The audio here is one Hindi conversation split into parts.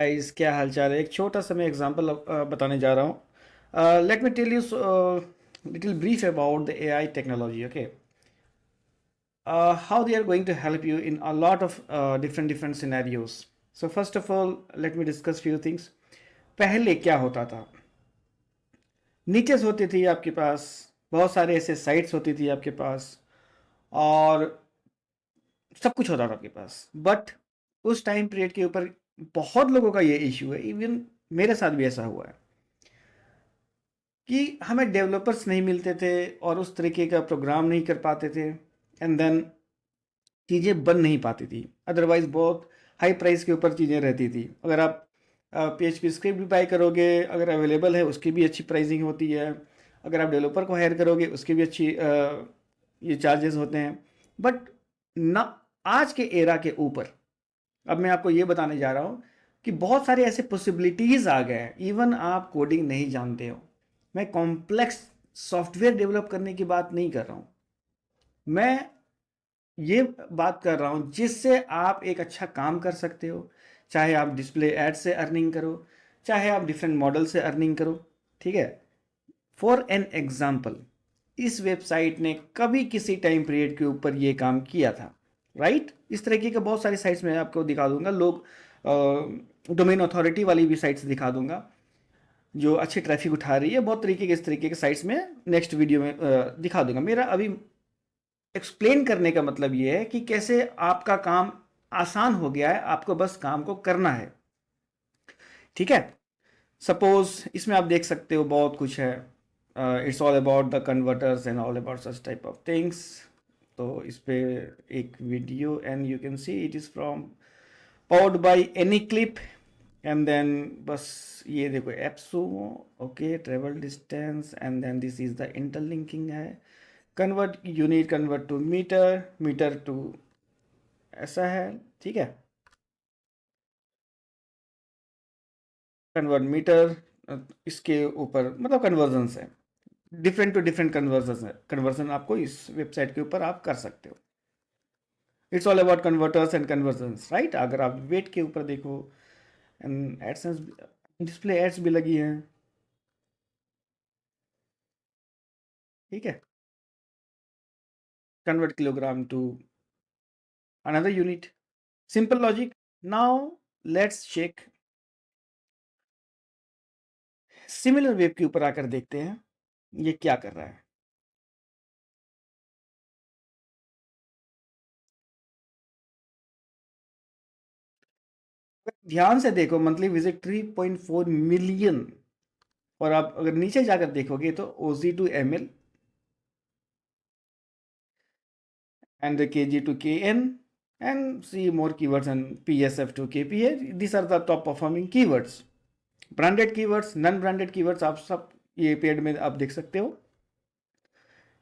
गाइस, क्या हाल चाल है। एक छोटा सा मैं एग्जांपल बताने जा रहा हूँ। Let me tell you little brief about the AI technology. Okay, how they are going to help you in a lot of different scenarios. So first of all, let me discuss few things. पहले क्या होता था? नीचेस होती थी आपके पास, बहुत सारे ऐसे साइट्स होती थी आपके पास, और सब कुछ होता था आपके पास। बट उस टाइम पीरियड के ऊपर बहुत लोगों का ये इश्यू है, इवन मेरे साथ भी ऐसा हुआ है कि हमें डेवलपर्स नहीं मिलते थे और उस तरीके का प्रोग्राम नहीं कर पाते थे, एंड देन चीज़ें बन नहीं पाती थी। अदरवाइज बहुत हाई प्राइस के ऊपर चीज़ें रहती थी। अगर आप PHP स्क्रिप्ट भी बाई करोगे, अगर अवेलेबल है उसकी भी अच्छी प्राइसिंग होती है। अगर आप डेवलपर को हायर करोगे उसकी भी अच्छी ये चार्जेस होते हैं। बट ना, आज के एरा के ऊपर अब मैं आपको ये बताने जा रहा हूँ कि बहुत सारे ऐसे पॉसिबिलिटीज़ आ गए हैं। इवन आप कोडिंग नहीं जानते हो, मैं कॉम्प्लेक्स सॉफ्टवेयर डेवलप करने की बात नहीं कर रहा हूँ, मैं ये बात कर रहा हूँ जिससे आप एक अच्छा काम कर सकते हो। चाहे आप डिस्प्ले एड से अर्निंग करो, चाहे आप डिफरेंट मॉडल से अर्निंग करो। ठीक है, फॉर एन एग्जाम्पल, इस वेबसाइट ने कभी किसी टाइम पीरियड के ऊपर ये काम किया था, राइट? इस तरीके के बहुत सारी साइट्स मैं आपको दिखा दूंगा। लोग डोमेन अथॉरिटी वाली भी साइट्स दिखा दूंगा जो अच्छे ट्रैफिक उठा रही है। बहुत तरीके के इस तरीके के साइट्स में नेक्स्ट वीडियो में दिखा दूंगा। मेरा अभी एक्सप्लेन करने का मतलब ये है कि कैसे आपका काम आसान हो गया है, आपको बस काम को करना है। ठीक है, सपोज इसमें आप देख सकते हो बहुत कुछ है। It's all about the converters and all about such type of things. तो इस पे एक video, and you can see it is from powered by any clip. And then बस ये देखो AppSumo, okay, travel distance, and then this is the interlinking है। Convert unit, convert to metre, metre to, ऐसा है। ठीक है, कन्वर्ट मीटर, इसके ऊपर मतलब कन्वर्जन है, डिफरेंट टू डिफरेंट कन्वर्जन है। कन्वर्जन आपको इस वेबसाइट के ऊपर आप कर सकते हो। It's all about converters and convergence, right? अगर आप वेट के ऊपर देखो, एंड एडसेंस, डिस्प्ले एड्स भी लगी हैं। ठीक है, convert kilogram to another unit, simple logic. Now let's check similar web के ऊपर आकर देखते हैं ये क्या कर रहा है। ध्यान से देखो, मंथली विजिट 3.4 मिलियन। और आप अगर नीचे जाकर देखोगे तो OZ to ML and the KG to KN, and see more keywords, and PSF to KPA. These are the top performing keywords. Branded keywords, non branded keywords आप सब ये पेड में आप देख सकते हो।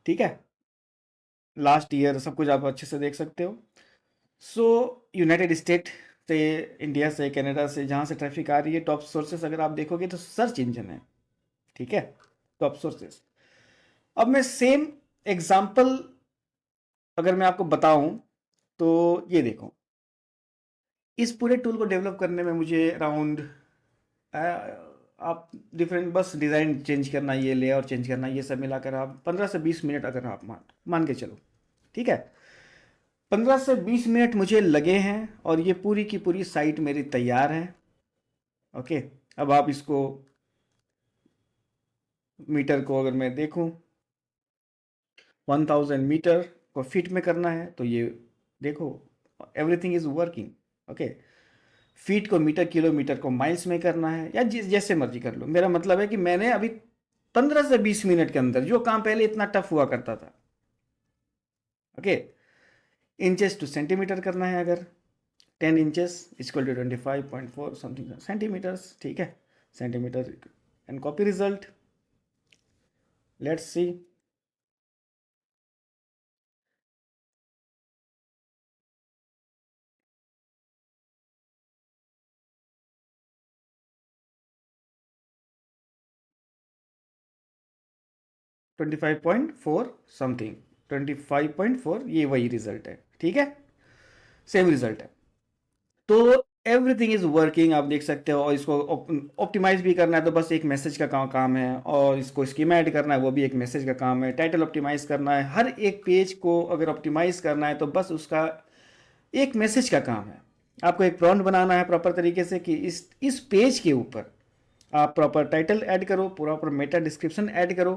ठीक है, लास्ट ईयर सब कुछ आप अच्छे से देख सकते हो। सो यूनाइटेड स्टेट से, इंडिया से, कनाडा से, जहाँ से ट्रैफिक आ रही है, टॉप सोर्सेस अगर आप देखोगे तो सर्च इंजन है। ठीक है, टॉप सोर्सेस। अब मैं सेम एग्जांपल अगर मैं आपको बताऊं तो ये देखो, इस पूरे टूल को डेवलप करने में मुझे अराउंड, आप डिफरेंट बस डिज़ाइन चेंज करना, ये लेआउट चेंज करना, ये सब मिलाकर आप 15 से 20 मिनट अगर आप मान के चलो। ठीक है, 15 से 20 मिनट मुझे लगे हैं और ये पूरी की पूरी साइट मेरी तैयार है। ओके, अब आप इसको, मीटर को अगर मैं देखूं, 1000 मीटर को फीट में करना है तो ये देखो, everything is working. Okay, feet को मीटर, किलोमीटर को माइल्स में करना है, या जिस जैसे मर्जी कर लो। मेरा मतलब है कि मैंने अभी 15 से 20 मिनट के अंदर जो काम पहले इतना टफ हुआ करता था, ओके, इंचेस टू सेंटीमीटर करना है। अगर 10 inches equal to 25.4 something centimetres. ठीक है, centimetre, and copy result. Let's see, 25.4 something, 25.4, ये वही रिजल्ट है। ठीक है, सेम रिजल्ट है। तो एवरीथिंग इज वर्किंग, आप देख सकते हो। और इसको ऑप्टिमाइज भी करना है तो बस एक मैसेज का काम है, और इसको स्कीमा ऐड करना है वो भी एक मैसेज का काम है। टाइटल ऑप्टिमाइज करना है, हर एक पेज को अगर ऑप्टिमाइज करना है तो बस उसका एक मैसेज का काम है। आपको एक प्रॉम्प्ट बनाना है प्रॉपर तरीके से कि इस पेज के ऊपर आप प्रॉपर टाइटल ऐड करो, प्रॉपर मेटा डिस्क्रिप्शन ऐड करो,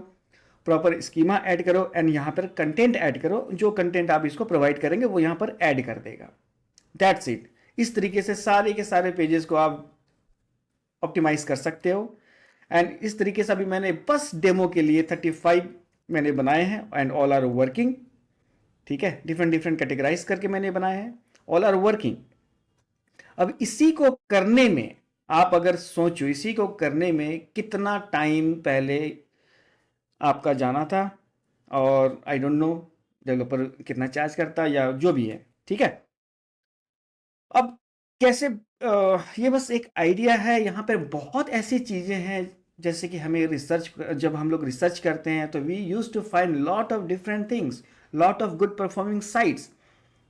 प्रॉपर स्कीमा ऐड करो, एंड यहाँ पर कंटेंट ऐड करो। जो कंटेंट आप इसको प्रोवाइड करेंगे वो यहाँ पर ऐड कर देगा। That's it. इस तरीके से सारे के सारे पेजेस को आप ऑप्टिमाइज कर सकते हो। एंड इस तरीके से अभी मैंने बस डेमो के लिए 35 मैंने बनाए हैं, एंड ऑल आर वर्किंग। ठीक है, डिफरेंट डिफरेंट कैटेगराइज करके मैंने बनाए हैं, ऑल आर वर्किंग। अब इसी को करने में आप अगर सोचो, इसी को करने में कितना टाइम पहले आपका जाना था, और आई डोंट नो डेवलपर कितना चार्ज करता या जो भी है। ठीक है, अब कैसे ये बस एक आइडिया है। यहाँ पर बहुत ऐसी चीज़ें हैं, जैसे कि हमें रिसर्च, जब हम लोग रिसर्च करते हैं तो we use to find lot of different things, lot of good performing sites,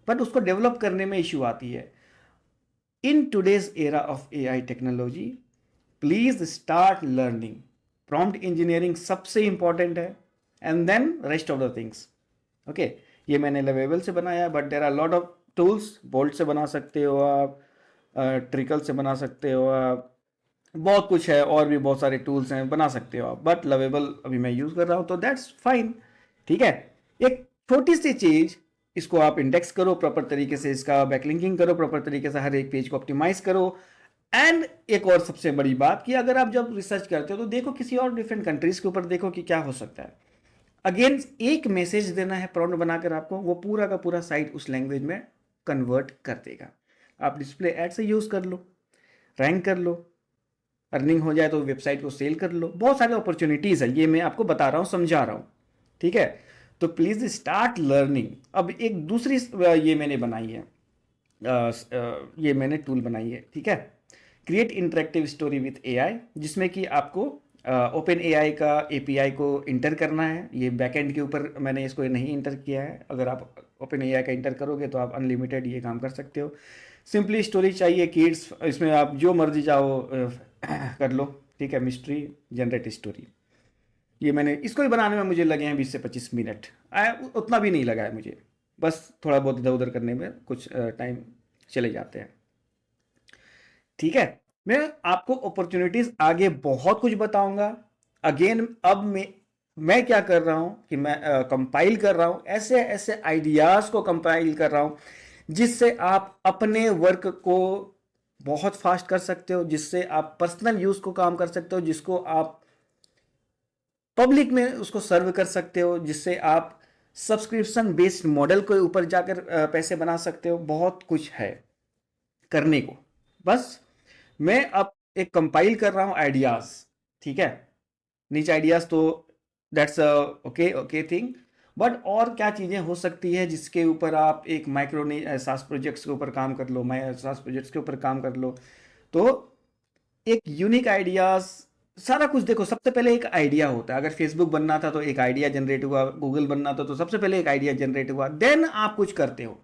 but उसको डेवलप करने में इशू आती है। In today's era of AI technology, please start learning. Prompt engineering सबसे इंपॉर्टेंट है, and then rest of the things. Okay, ये मैंने लवेबल से बनाया, but there are lot of tools. Bolt से बना सकते हो आप, ट्रिकल से बना सकते हो आप, बहुत कुछ है, और भी बहुत सारे टूल्स हैं, बना सकते हो आप, बट लवेबल अभी मैं यूज़ कर रहा हूँ तो दैट्स फाइन। ठीक है, एक छोटी सी चीज़, इसको आप इंडेक्स करो प्रॉपर तरीके से, इसका बैकलिंकिंग करो प्रॉपर तरीके से, हर एक पेज को ऑप्टिमाइज करो। एंड एक और सबसे बड़ी बात कि अगर आप जब रिसर्च करते हो तो देखो किसी और डिफरेंट कंट्रीज के ऊपर, देखो कि क्या हो सकता है। अगेन एक मैसेज देना है प्रॉम्प्ट बनाकर आपको, वो पूरा का पूरा साइट उस लैंग्वेज में कन्वर्ट कर देगा। आप डिस्प्ले एड से यूज़ कर लो, रैंक कर लो, अर्निंग हो जाए तो वेबसाइट को सेल कर लो। बहुत सारी अपॉर्चुनिटीज़ है, ये मैं आपको बता रहा हूँ, समझा रहा हूँ। ठीक है, तो प्लीज़ स्टार्ट लर्निंग। अब एक दूसरी ये मैंने बनाई है, ये मैंने टूल बनाई है। ठीक है, create interactive story with AI, जिसमें कि आपको ओपन AI का API को इंटर करना है। ये बैकएंड के ऊपर मैंने इसको नहीं इंटर किया है। अगर आप ओपन AI का इंटर करोगे तो आप अनलिमिटेड ये काम कर सकते हो। सिंपली स्टोरी चाहिए किड्स, इसमें आप जो मर्जी चाहो कर लो। ठीक है, मिस्ट्री जनरेट स्टोरी। ये मैंने इसको ही बनाने में मुझे लगे हैं 20 से 25 मिनट, उतना भी नहीं लगा है मुझे, बस थोड़ा बहुत इधर उधर करने में कुछ टाइम चले जाते हैं। ठीक है, मैं आपको अपॉर्चुनिटीज आगे बहुत कुछ बताऊंगा। अगेन अब मैं क्या कर रहा हूं कि मैं कंपाइल कर रहा हूं, ऐसे ऐसे आइडियाज को कंपाइल कर रहा हूं जिससे आप अपने वर्क को बहुत फास्ट कर सकते हो, जिससे आप पर्सनल यूज को काम कर सकते हो, जिसको आप पब्लिक में उसको सर्व कर सकते हो, जिससे आप सब्सक्रिप्शन बेस्ड मॉडल के ऊपर जाकर पैसे बना सकते हो। बहुत कुछ है करने को, बस मैं अब एक कंपाइल कर रहा हूं आइडियाज। ठीक है, नीचे आइडियाज तो that's okay okay thing, but और क्या चीज़ें हो सकती है जिसके ऊपर आप एक माइक्रो सास प्रोजेक्ट्स के ऊपर काम कर लो, सास प्रोजेक्ट्स के ऊपर काम कर लो, तो एक यूनिक आइडियाज। सारा कुछ देखो, सबसे पहले एक आइडिया होता है। अगर फेसबुक बनना था तो एक आइडिया जनरेट हुआ, गूगल बनना था तो सबसे पहले एक आइडिया जनरेट हुआ, देन आप कुछ करते हो।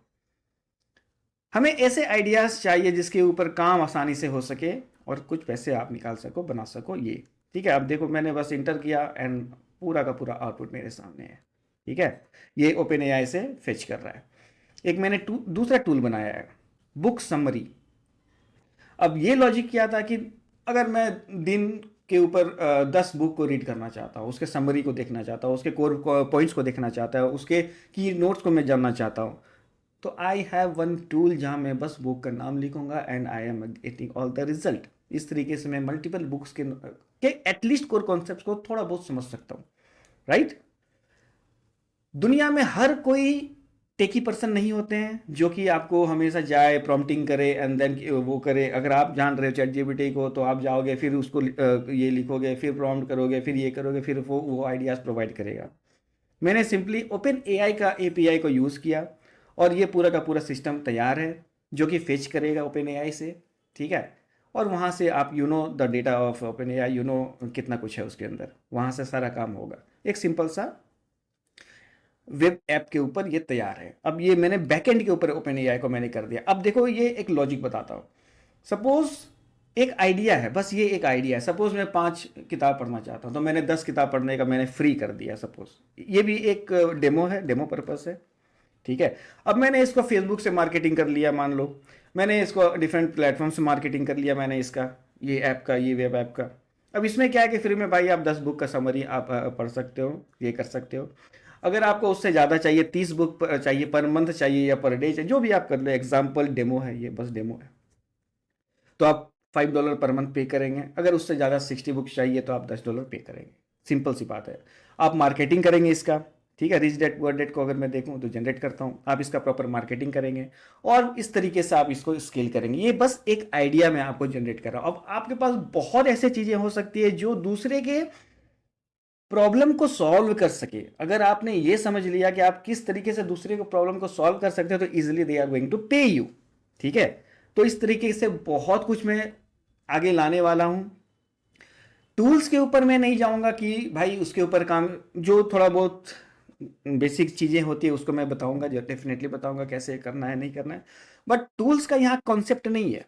हमें ऐसे आइडियाज चाहिए जिसके ऊपर काम आसानी से हो सके और कुछ पैसे आप निकाल सको, बना सको ये। ठीक है, अब देखो मैंने बस इंटर किया एंड पूरा का पूरा आउटपुट मेरे सामने है। ठीक है, ये ओपन AI से फेच कर रहा है। एक मैंने दूसरा टूल बनाया है, बुक समरी। अब ये लॉजिक क्या था कि अगर मैं दिन के ऊपर 10 बुक को रीड करना चाहता हूँ, उसके समरी को देखना चाहता हूँ, उसके कोर पॉइंट्स को देखना चाहता हूँ, उसके की नोट्स को मैं जानना चाहता हूँ, तो आई हैव वन टूल जहाँ मैं बस बुक का नाम लिखूंगा and I am getting all the result. इस तरीके से मैं मल्टीपल बुक्स के एटलीस्ट कोर कॉन्सेप्ट को थोड़ा बहुत समझ सकता हूँ। राइट, दुनिया में हर कोई टेकी पर्सन नहीं होते हैं जो कि आपको हमेशा जाए प्रॉम्प्टिंग करे एंड देन वो करे। अगर आप जान रहे हो चैट जीपीटी को तो आप जाओगे, फिर उसको ये लिखोगे, फिर प्रॉम्प्ट करोगे, फिर ये करोगे, फिर वो आइडियाज़ प्रोवाइड करेगा। मैंने सिंपली ओपन AI का API को यूज़ किया और ये पूरा का पूरा सिस्टम तैयार है जो कि फेच करेगा ओपन AI से। ठीक है, और वहाँ से आप you know the data of open AI, you know कितना कुछ है उसके अंदर, वहाँ से सारा काम होगा। एक सिंपल सा वेब ऐप के ऊपर ये तैयार है। अब ये मैंने बैकएंड के ऊपर ओपन AI को मैंने कर दिया। अब देखो ये एक लॉजिक बताता हूँ। सपोज एक आइडिया है, बस ये एक आइडिया है। सपोज मैं 5 किताब पढ़ना चाहता हूँ, तो मैंने 10 किताब पढ़ने का मैंने फ्री कर दिया सपोज। ये भी एक डेमो है, डेमो पर्पस है, ठीक है। अब मैंने इसको फेसबुक से मार्केटिंग कर लिया, मान लो मैंने इसको डिफरेंट प्लेटफॉर्म से मार्केटिंग कर लिया मैंने इसका, ये ऐप का, ये वेब ऐप का। अब इसमें क्या है कि फ्री में भाई आप 10 बुक का समरी आप पढ़ सकते हो, ये कर सकते हो। अगर आपको उससे ज़्यादा चाहिए, 30 बुक चाहिए पर मंथ चाहिए या पर डे चाहिए, जो भी आप कर लो, एग्जाम्पल डेमो है, ये बस डेमो है, तो आप $5 पर मंथ पे करेंगे। अगर उससे ज़्यादा 60 बुक्स चाहिए तो आप $10 पे करेंगे। सिंपल सी बात है। आप मार्केटिंग करेंगे इसका, ठीक है। रिच डैड पुअर डैड को अगर मैं देखूं तो जनरेट करता हूं, आप इसका प्रॉपर मार्केटिंग करेंगे और इस तरीके से आप इसको स्केल करेंगे। ये बस एक आइडिया मैं आपको जनरेट कर रहा हूं। अब आपके पास बहुत ऐसे चीज़ें हो सकती है जो दूसरे के प्रॉब्लम को सॉल्व कर सके। अगर आपने ये समझ लिया कि आप किस तरीके से दूसरे को प्रॉब्लम को सॉल्व कर सकते हो, तो easily they are going to pay you, ठीक है। तो इस तरीके से बहुत कुछ मैं आगे लाने वाला हूं। टूल्स के ऊपर मैं नहीं जाऊंगा कि भाई उसके ऊपर काम, जो थोड़ा बहुत बेसिक चीजें होती है उसको मैं बताऊंगा, जो डेफिनेटली बताऊंगा कैसे करना है, नहीं करना है। बट टूल्स का यहाँ कॉन्सेप्ट नहीं है।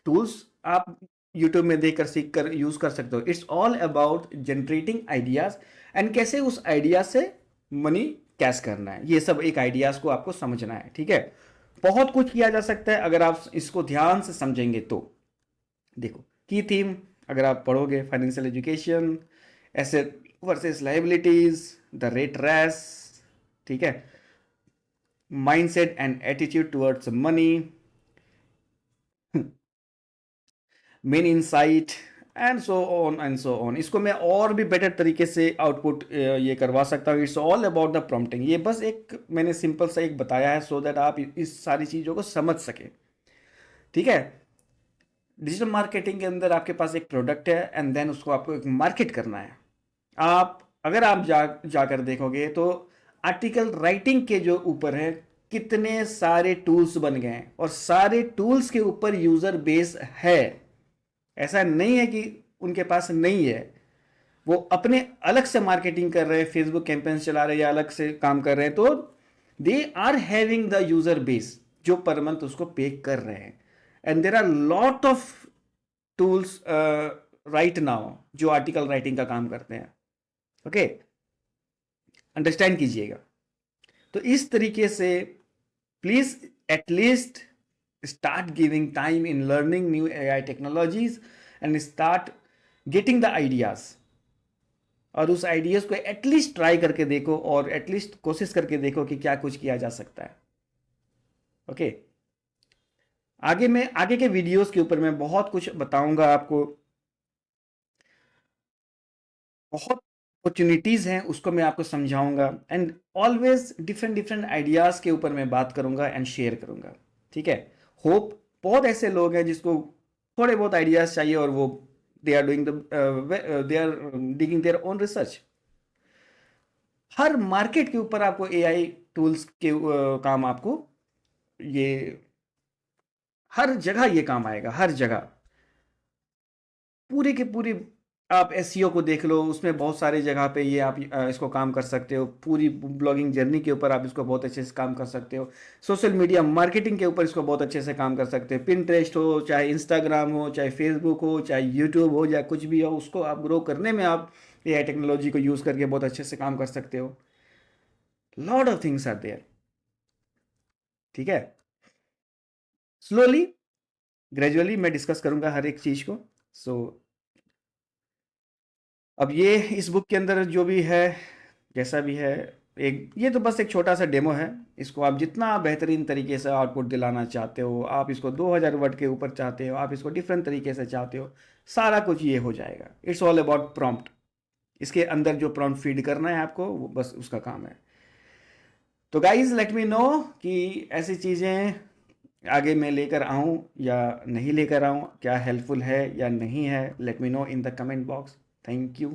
टूल्स आप यूट्यूब में देखकर सीख कर यूज कर सकते हो। It's all about generating ideas and कैसे उस आइडिया से मनी कैश करना है। ये सब एक आइडियाज को आपको समझना है, ठीक है। बहुत कुछ किया जा सकता है अगर आप इसको ध्यान से समझेंगे तो। देखो की थीम अगर आप पढ़ोगे, financial education, asset versus liabilities, the rat race, ठीक है, mindset and attitude towards money, main insight and so on and so on. इसको मैं और भी बेटर तरीके से आउटपुट ये करवा सकता हूँ। It's all about the prompting. ये बस एक मैंने सिंपल सा एक बताया है सो दैट आप इस सारी चीज़ों को समझ सके, ठीक है। डिजिटल मार्केटिंग के अंदर आपके पास एक प्रोडक्ट है एंड देन उसको आपको एक मार्केट करना है। आप अगर आप जाकर देखोगे तो आर्टिकल राइटिंग के जो ऊपर है कितने सारे टूल्स बन गए हैं और सारे टूल्स के ऊपर यूजर बेस है। ऐसा नहीं है कि उनके पास नहीं है, वो अपने अलग से मार्केटिंग कर रहे हैं, फेसबुक कैंपेन चला रहे हैं या अलग से काम कर रहे हैं, तो they are having the user base जो पर मंथ उसको पे कर रहे हैं। And there are lot of tools right now जो आर्टिकल राइटिंग का काम करते हैं, ओके, अंडरस्टैंड कीजिएगा। तो इस तरीके से please at least start giving time in learning new AI technologies and start getting the ideas। और उस आइडियाज को एटलीस्ट ट्राई करके देखो और एटलीस्ट कोशिश करके देखो कि क्या कुछ किया जा सकता है, ओके। आगे मैं आगे के वीडियोस के ऊपर मैं बहुत कुछ बताऊंगा आपको। बहुत अपॉर्चुनिटीज हैं उसको मैं आपको समझाऊंगा and always different different ideas के ऊपर मैं बात करूंगा एंड शेयर करूंगा, ठीक है। होप बहुत ऐसे लोग हैं जिसको थोड़े बहुत आइडियाज चाहिए और वो they are doing they are digging their own research. हर मार्केट के ऊपर आपको एआई टूल्स के काम आपको ये हर जगह ये काम आएगा, हर जगह। पूरी के पूरी आप एसईओ को देख लो, उसमें बहुत सारी जगह पे ये आप इसको काम कर सकते हो। पूरी ब्लॉगिंग जर्नी के ऊपर आप इसको बहुत अच्छे से काम कर सकते हो। सोशल मीडिया मार्केटिंग के ऊपर इसको बहुत अच्छे से काम कर सकते हो। पिंटरेस्ट हो, चाहे इंस्टाग्राम हो, चाहे फेसबुक हो, चाहे यूट्यूब हो, या कुछ भी हो, उसको आप ग्रो करने में आप एआई टेक्नोलॉजी को यूज़ करके बहुत अच्छे से काम कर सकते हो। Lot of things are there, ठीक है। स्लोली ग्रेजुअली मैं डिस्कस करूंगा हर एक चीज़ को। सो अब ये इस बुक के अंदर जो भी है, जैसा भी है, एक ये तो बस एक छोटा सा डेमो है। इसको आप जितना बेहतरीन तरीके से आउटपुट दिलाना चाहते हो, आप इसको 2000 वर्ड के ऊपर चाहते हो, आप इसको डिफरेंट तरीके से चाहते हो, सारा कुछ ये हो जाएगा। It's all about prompt. इसके अंदर जो प्रॉम्प्ट फीड करना है आपको, वो बस उसका काम है। तो गाइज लेट मी नो कि ऐसी चीज़ें आगे मैं लेकर आऊँ या नहीं लेकर आऊँ, क्या हेल्पफुल है या नहीं है। Let me know in the comment box. Thank you.